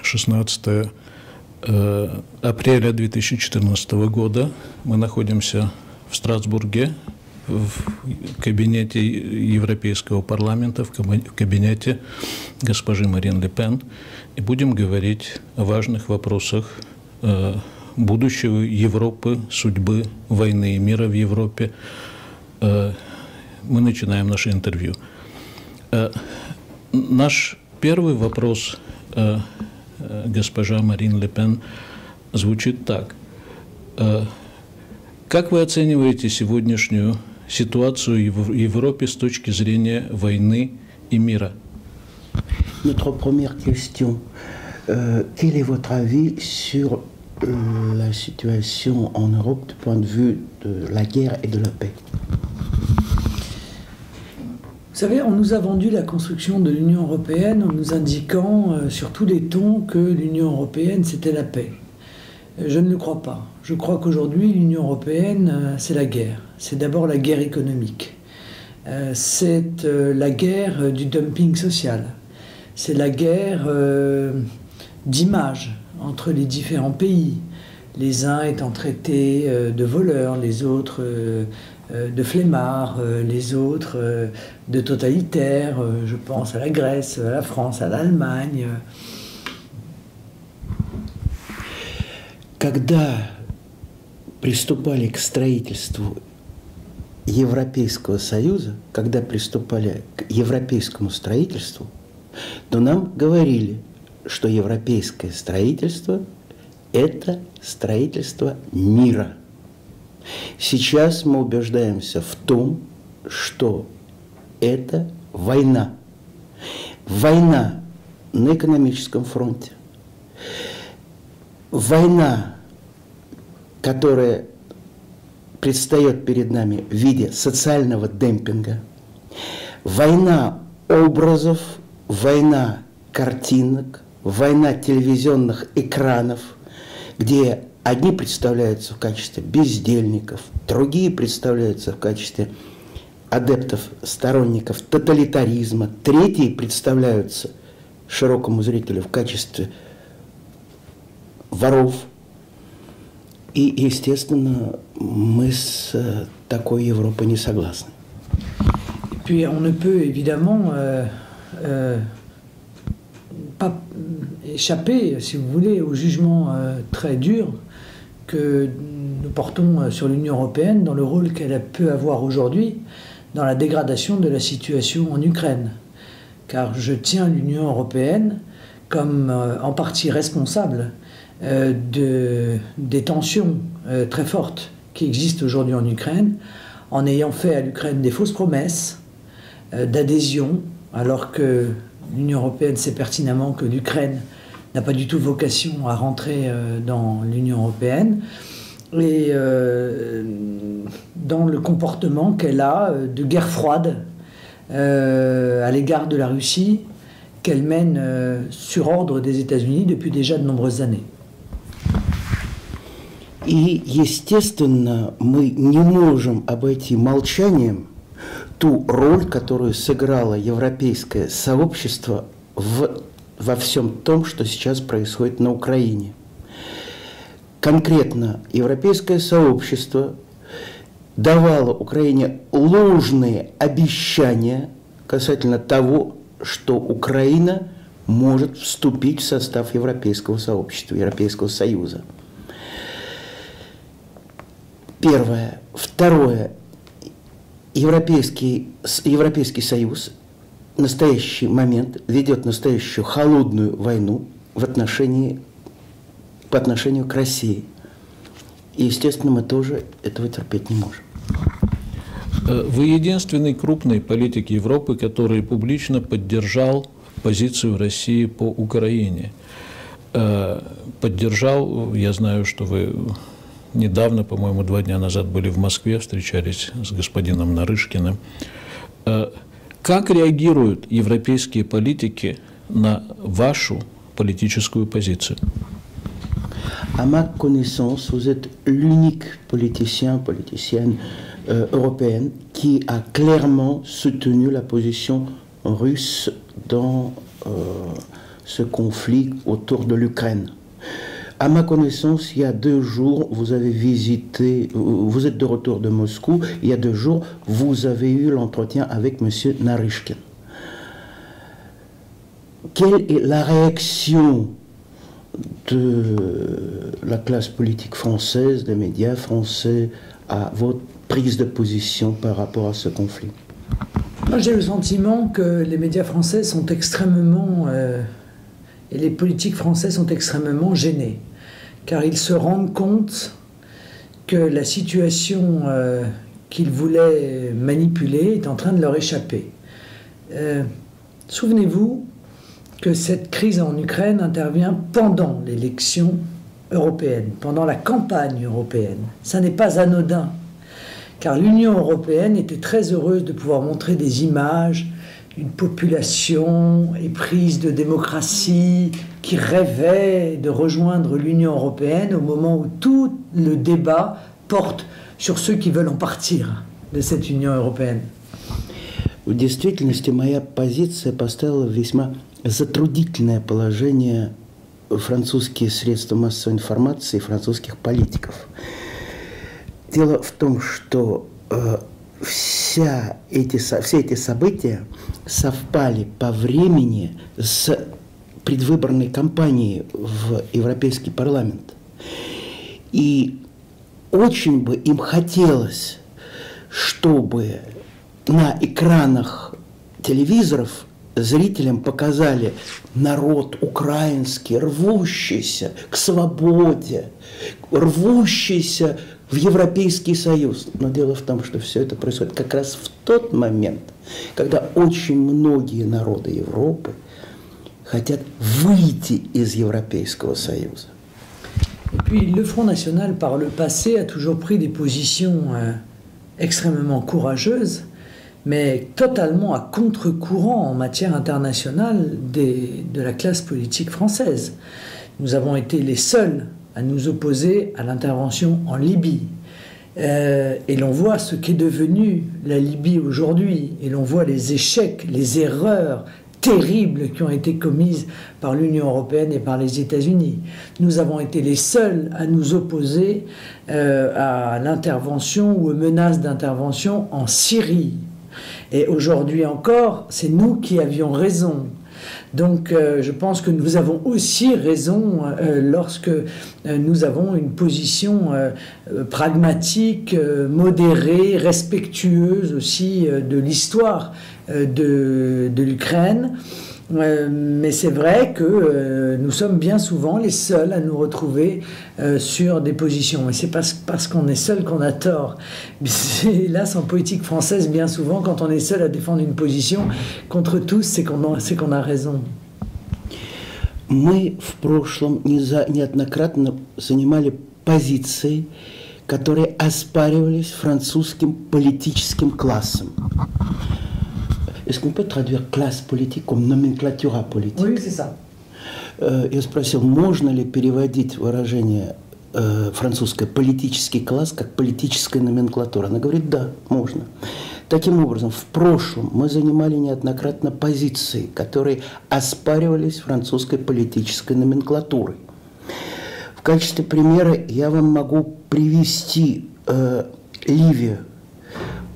16 апреля 2014 года. Мы находимся в Страсбурге, в кабинете Европейского парламента, в кабинете госпожи Марин Ле Пен, и будем говорить о важных вопросах будущего Европы, судьбы, войны и мира в Европе. Мы начинаем наше интервью. Наш первый вопрос, госпожа Марин Ле Пен, звучит так. Как вы оцениваете сегодняшнюю ситуацию в Европе с точки зрения войны и мира? Notre première question, quel est votre avis sur la situation en Europe du point de vue de la guerre et de la paix? Vous savez, on nous a vendu la construction de l'Union européenne en nous indiquant sur tous les tons que l'Union européenne, c'était la paix. Je ne le crois pas. Je crois qu'aujourd'hui, l'Union européenne, c'est la guerre. C'est d'abord la guerre économique. C'est la guerre du dumping social. C'est la guerre d'image entre les différents pays. Les uns étant traités de voleurs, les autres de flemmards, les autres de totalitaires. Je pense à la Grèce, à la France, à l'Allemagne. Когда приступали к строительству Европейского Союза, когда приступали к европейскому строительству, то нам говорили, что европейское строительство – это строительство мира. Сейчас мы убеждаемся в том, что это война. Война на экономическом фронте. Война, которая предстает перед нами в виде социального демпинга. Война образов, война картинок, война телевизионных экранов, где одни представляются в качестве бездельников, другие представляются в качестве адептов, сторонников тоталитаризма, третьи представляются широкому зрителю в качестве воров. И, естественно, мы с такой Европой не согласны. Et puis on ne peut évidemment pas échapper, si vous voulez, au jugement très dur que nous portons sur l'Union européenne dans le rôle qu'elle peut avoir aujourd'hui dans la dégradation de la situation en Ukraine. Car je tiens l'Union européenne comme en partie responsable des tensions très fortes qui existent aujourd'hui en Ukraine, en ayant fait à l'Ukraine des fausses promesses d'adhésion, alors que l'Union européenne sait pertinemment que l'Ukraine n'a pas du tout vocation à rentrer dans l'Union européenne, et dans le comportement qu'elle a de guerre froide à l'égard de la Russie, qu'elle mène sur ordre des États-Unis depuis déjà de nombreuses années. И, естественно, мы не можем обойти молчанием ту роль, которую сыграло европейское сообщество во всем том, что сейчас происходит на Украине. Конкретно, европейское сообщество давало Украине ложные обещания касательно того, что Украина может вступить в состав европейского сообщества, Европейского Союза. Первое. Второе. Европейский Союз в настоящий момент ведет настоящую холодную войну по отношению к России. И, естественно, мы тоже этого терпеть не можем. Вы единственный крупный политик Европы, который публично поддержал позицию России по Украине. Поддержал, я знаю, что вы недавно, по-моему, 2 дня назад были в Москве, встречались с господином Нарышкиным. Как реагируют европейские политики на вашу политическую позицию? À ma connaissance, vous êtes l'unique politicienne européenne qui a clairement soutenu la position russe dans ce conflit autour de l'Ukraine. À ma connaissance, il y a 2 jours, vous avez visité, vous êtes de retour de Moscou, il y a 2 jours, vous avez eu l'entretien avec M. Naryshkin. Quelle est la réaction de la classe politique française, des médias français, à votre prise de position par rapport à ce conflit? Moi, j'ai le sentiment que les médias français sont extrêmement, et les politiques français sont extrêmement gênés, car ils se rendent compte que la situation qu'ils voulaient manipuler est en train de leur échapper. Souvenez-vous que cette crise en Ukraine intervient pendant l'élection européenne, pendant la campagne européenne. Ça n'est pas anodin, car l'Union européenne était très heureuse de pouvoir montrer des images d'une population éprise de démocratie qui rêvait de rejoindre l'Union européenne au moment où tout le débat porte sur ceux qui veulent en partir de cette Union européenne. В действительности моя позиция поставила в весьма затруднительное положение французские средства массовой информации и французских политиков. Дело в том, что все эти события совпали по времени с предвыборной кампанией в Европейский парламент. И очень бы им хотелось, чтобы на экранах телевизоров зрителям показали народ украинский, рвущийся к свободе, рвущийся в Европейский Союз. Но дело в том, что все это происходит как раз в тот момент, когда очень многие народы Европы хотят выйти из Европейского Союза. Et puis le Front National, par le passé, a toujours pris des positions extrêmement courageuses, mais totalement à contre-courant en matière internationale de la classe politique française. Nous avons été les seuls à nous opposer à l'intervention en Libye. Et l'on voit ce qu'est devenu la Libye aujourd'hui, et l'on voit les échecs, les erreurs terribles qui ont été commises par l'Union européenne et par les États-Unis. Nous avons été les seuls à nous opposer à l'intervention ou aux menaces d'intervention en Syrie. Et aujourd'hui encore, c'est nous qui avions raison. Donc je pense que nous avons aussi raison lorsque nous avons une position pragmatique, modérée, respectueuse aussi de l'histoire de l'Ukraine. Mais c'est vrai que nous sommes bien souvent les seuls à nous retrouver sur des positions. Et c'est parce qu'on est seul qu'on a tort. Mais hélas, en politique française, bien souvent, quand on est seul à défendre une position contre tous, c'est qu'on a raison. Мы в прошлом неоднократно занимали позиции, которые оспаривались французским политическим классом. Est-ce qu'on peut traduire classe politique comme nomenclatura politique? Oui, c'est ça. Я спросил, можно ли переводить выражение французское политический класс как политическая номенклатура. Она говорит, да, можно. Таким образом, в прошлом мы занимали неоднократно позиции, которые оспаривались французской политической номенклатурой. В качестве примера я вам могу привести Ливию.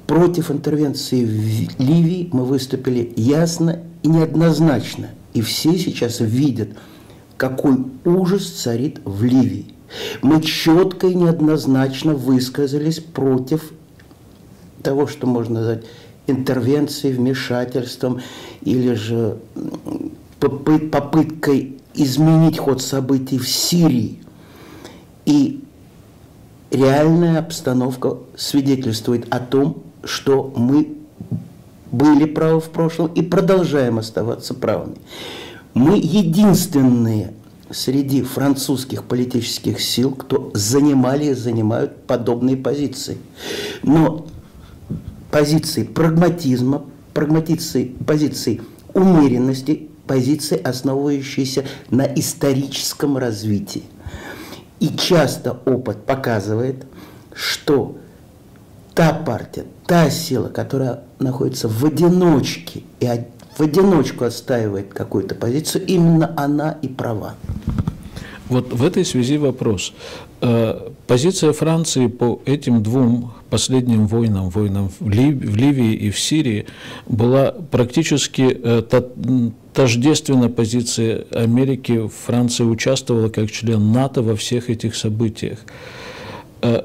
Против интервенции в Ливии мы выступили ясно и неоднозначно. И все сейчас видят, какой ужас царит в Ливии. Мы четко и неоднозначно высказались против того, что можно назвать интервенцией, вмешательством или же попыткой изменить ход событий в Сирии. И реальная обстановка свидетельствует о том, что мы были правы в прошлом и продолжаем оставаться правыми. Мы единственные среди французских политических сил, кто занимали и занимают подобные позиции. Но позиции прагматизма, позиции умеренности, позиции, основывающиеся на историческом развитии. И часто опыт показывает, что та партия, та сила, которая находится в одиночке и в одиночку отстаивает какую-то позицию, именно она и права. Вот в этой связи вопрос. Позиция Франции по этим двум последним войнам в Ливии и в Сирии, была практически тождественна позиции Америки. Франция участвовала как член НАТО во всех этих событиях.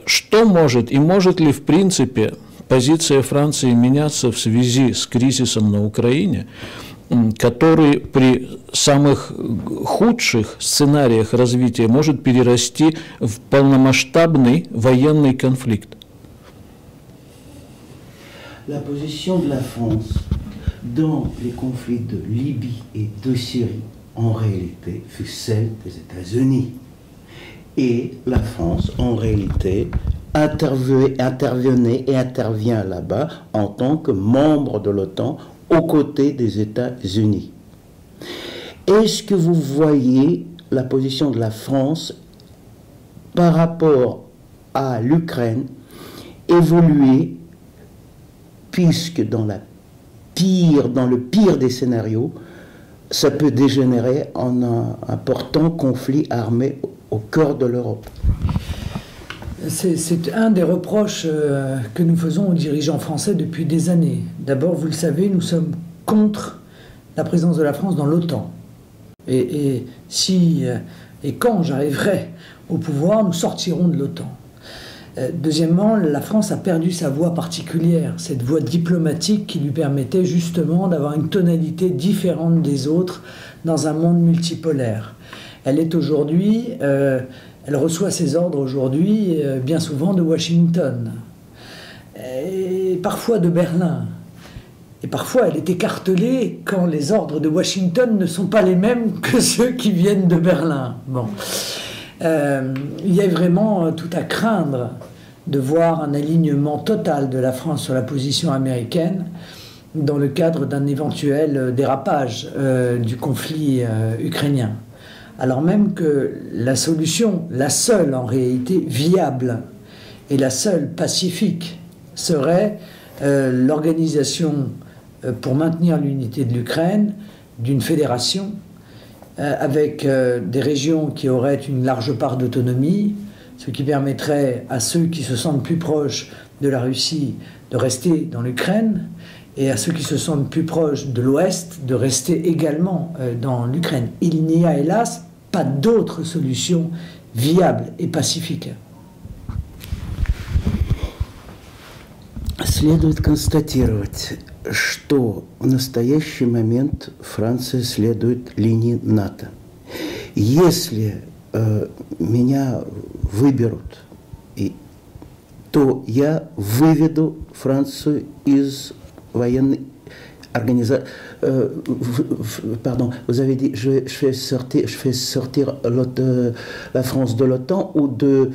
Что может и может ли в принципе позиция Франции меняться в связи с кризисом на Украине, который при самых худших сценариях развития может перерасти в полномасштабный военный конфликт? La position de la France dans les conflits de Libye et de Syrie, en réalité, fut celle des États-Unis. Et la France, en réalité, intervenait et intervient là-bas en tant que membre de l'OTAN aux côtés des États-Unis. Est-ce que vous voyez la position de la France par rapport à l'Ukraine évoluer, puisque dans le pire des scénarios, ça peut dégénérer en un important conflit armé au cœur de l'Europe? C'est un des reproches que nous faisons aux dirigeants français depuis des années. D'abord, vous le savez, nous sommes contre la présence de la France dans l'OTAN. Et quand j'arriverai au pouvoir, nous sortirons de l'OTAN. Deuxièmement, la France a perdu sa voix particulière, cette voix diplomatique qui lui permettait justement d'avoir une tonalité différente des autres dans un monde multipolaire. Elle est aujourd'hui, elle reçoit ses ordres aujourd'hui bien souvent de Washington, et parfois de Berlin. Et parfois elle est écartelée quand les ordres de Washington ne sont pas les mêmes que ceux qui viennent de Berlin. Bon. Il y a vraiment tout à craindre de voir un alignement total de la France sur la position américaine dans le cadre d'un éventuel dérapage du conflit ukrainien. Alors même que la solution, la seule en réalité viable et la seule pacifique, serait l'organisation pour maintenir l'unité de l'Ukraine d'une fédération avec des régions qui auraient une large part d'autonomie, ce qui permettrait à ceux qui se sentent plus proches de la Russie de rester dans l'Ukraine et à ceux qui se sentent plus proches de l'Ouest de rester également dans l'Ukraine. Il n'y a hélas pas d'autre solution viable et pacifique. Следует констатировать, что в настоящий момент Франция следует линии НАТО. Если меня выберут, то я выведу Францию из военной организации. Pardon, vous avez dit je fais sortir la France de l'OTAN ou de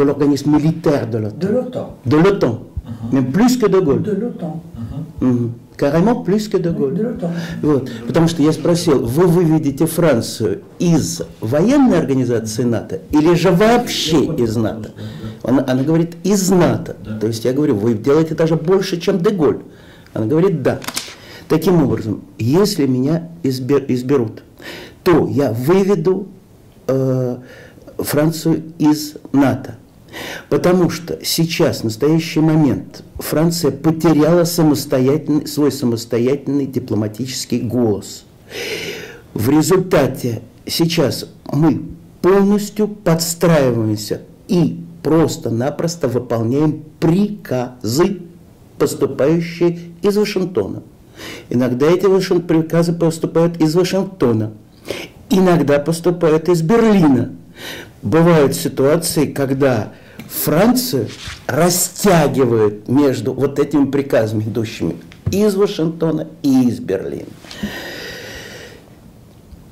l'organisme militaire de l'OTAN? De l'OTAN. De l'OTAN. Même plus que De Голь. De l'OTAN. Carrément plus que De Голь. De l'OTAN. Вот. Потому что я спросил, вы выведете Францию из военной организации НАТО или же вообще из НАТО? Она говорит, из НАТО. То есть я говорю, вы делаете даже больше, чем Де Голь. Она говорит, да. Таким образом, если меня изберут, то я выведу Францию из НАТО. Потому что сейчас, в настоящий момент, Франция потеряла свой самостоятельный дипломатический голос. В результате сейчас мы полностью подстраиваемся и просто-напросто выполняем приказы, поступающие из Вашингтона. Иногда эти приказы поступают из Вашингтона, иногда поступают из Берлина. Бывают ситуации, когда Францию растягивают между вот этими приказами, идущими из Вашингтона и из Берлина.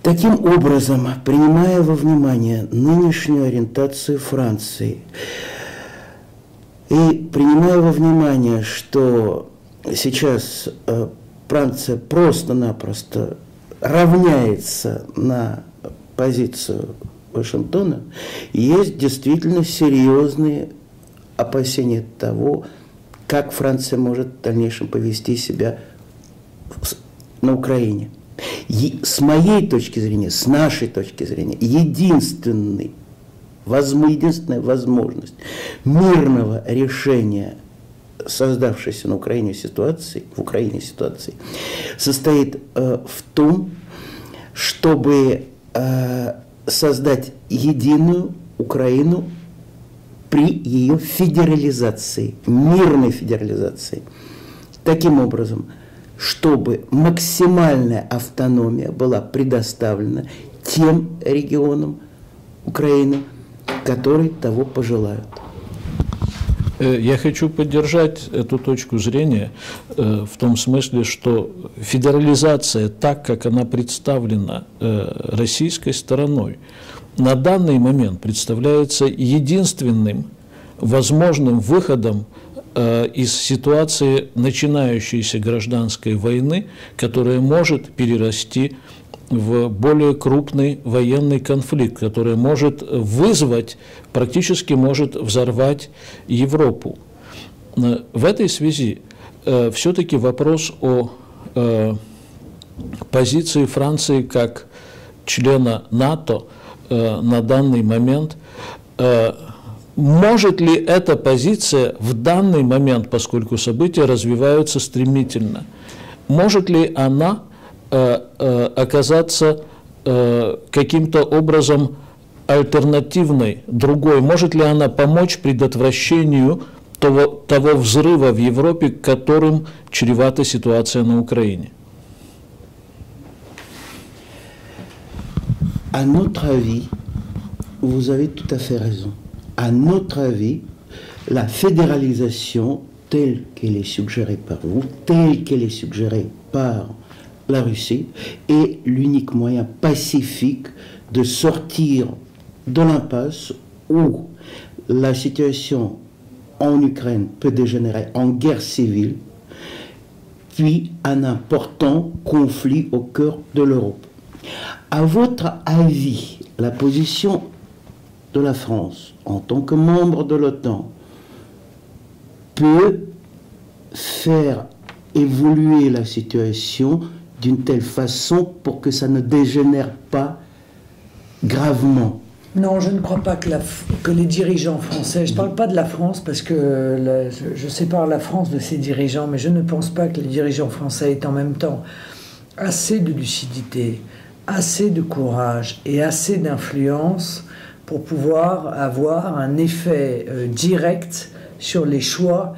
Таким образом, принимая во внимание нынешнюю ориентацию Франции и принимая во внимание, что сейчас Франция просто-напросто равняется на позицию Вашингтона, есть действительно серьезные опасения того, как Франция может в дальнейшем повести себя на Украине. И с моей точки зрения, с нашей точки зрения, единственная возможность мирного решения создавшейся на Украине ситуации, состоит в том, чтобы создать единую Украину при ее федерализации, мирной федерализации. Таким образом, чтобы максимальная автономия была предоставлена тем регионам Украины, которые того пожелают. Я хочу поддержать эту точку зрения в том смысле, что федерализация, так как она представлена российской стороной, на данный момент представляется единственным возможным выходом из ситуации начинающейся гражданской войны, которая может перерасти в более крупный военный конфликт, который может вызвать, практически может взорвать Европу. В этой связи все-таки вопрос о позиции Франции как члена НАТО на данный момент. Может ли эта позиция в данный момент, поскольку события развиваются стремительно, может ли она оказаться каким-то образом альтернативной, другой? Может ли она помочь предотвращению того взрыва в Европе, которым чревата ситуация на Украине? À notre avis, vous avez tout à fait raison. À notre avis, la fédéralisation telle qu'elle est suggérée par vous, telle qu'elle est suggérée par la Russie, est l'unique moyen pacifique de sortir de l'impasse où la situation en Ukraine peut dégénérer en guerre civile, puis un important conflit au cœur de l'Europe. À votre avis, la position de la France en tant que membre de l'OTAN peut faire évoluer la situation d'une telle façon pour que ça ne dégénère pas gravement? Non, je ne crois pas que les dirigeants français, je ne parle pas de la France parce que je sépare la France de ses dirigeants, mais je ne pense pas que les dirigeants français aient en même temps assez de lucidité, assez de courage et assez d'influence pour pouvoir avoir un effet direct sur les choix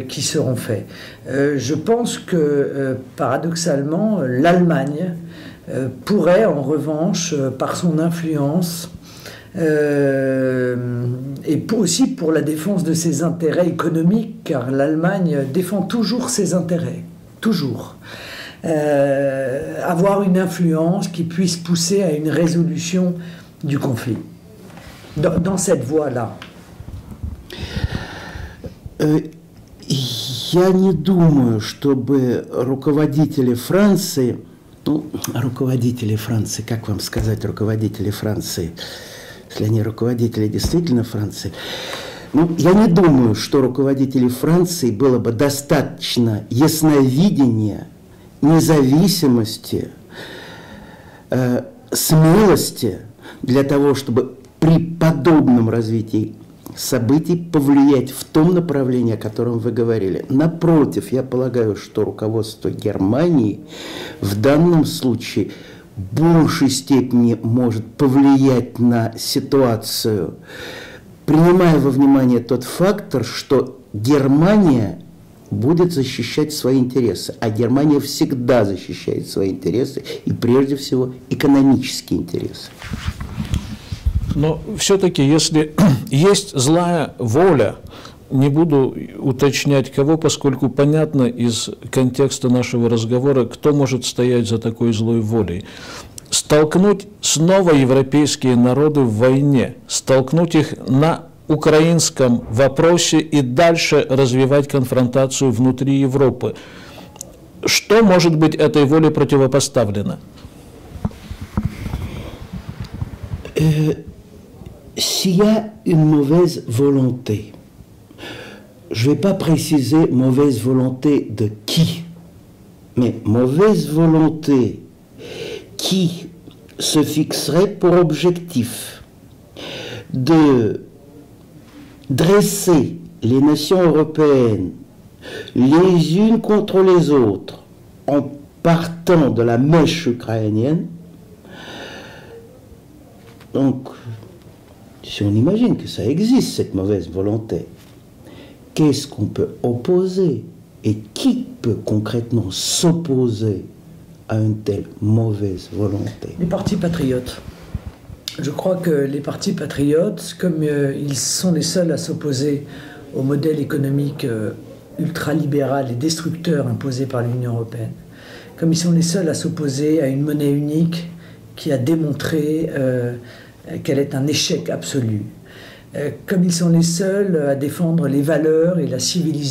qui seront faits. Je pense que, paradoxalement, l'Allemagne pourrait, en revanche, par son influence, et aussi pour la défense de ses intérêts économiques, car l'Allemagne défend toujours ses intérêts, toujours, avoir une influence qui puisse pousser à une résolution du conflit. Dans cette voie-là. Я не думаю, чтобы руководители Франции, как вам сказать, руководители Франции, если они руководители действительно Франции, я не думаю, что руководителей Франции было бы достаточно ясновидения, независимости, смелости для того, чтобы при подобном развитии событий повлиять в том направлении, о котором вы говорили. Напротив, я полагаю, что руководство Германии в данном случае в большей степени может повлиять на ситуацию, принимая во внимание тот фактор, что Германия будет защищать свои интересы, а Германия всегда защищает свои интересы, и прежде всего экономические интересы. Но все-таки, если есть злая воля, не буду уточнять кого, поскольку понятно из контекста нашего разговора, кто может стоять за такой злой волей. Столкнуть снова европейские народы в войне, столкнуть их на украинском вопросе и дальше развивать конфронтацию внутри Европы. Что может быть этой воле противопоставлено? S'il y a une mauvaise volonté, je ne vais pas préciser mauvaise volonté de qui, mais mauvaise volonté qui se fixerait pour objectif de dresser les nations européennes les unes contre les autres en partant de la mèche ukrainienne. Donc, si on imagine que ça existe, cette mauvaise volonté, qu'est-ce qu'on peut opposer et qui peut concrètement s'opposer à une telle mauvaise volonté? Les partis patriotes. Je crois que les partis patriotes, comme ils sont les seuls à s'opposer au modèle économique ultralibéral et destructeur imposé par l'Union européenne, comme ils sont les seuls à s'opposer à une monnaie unique qui a démontré qu'elle est un échec absolu, comme ils sont les seuls à défendre les valeurs et la civilisation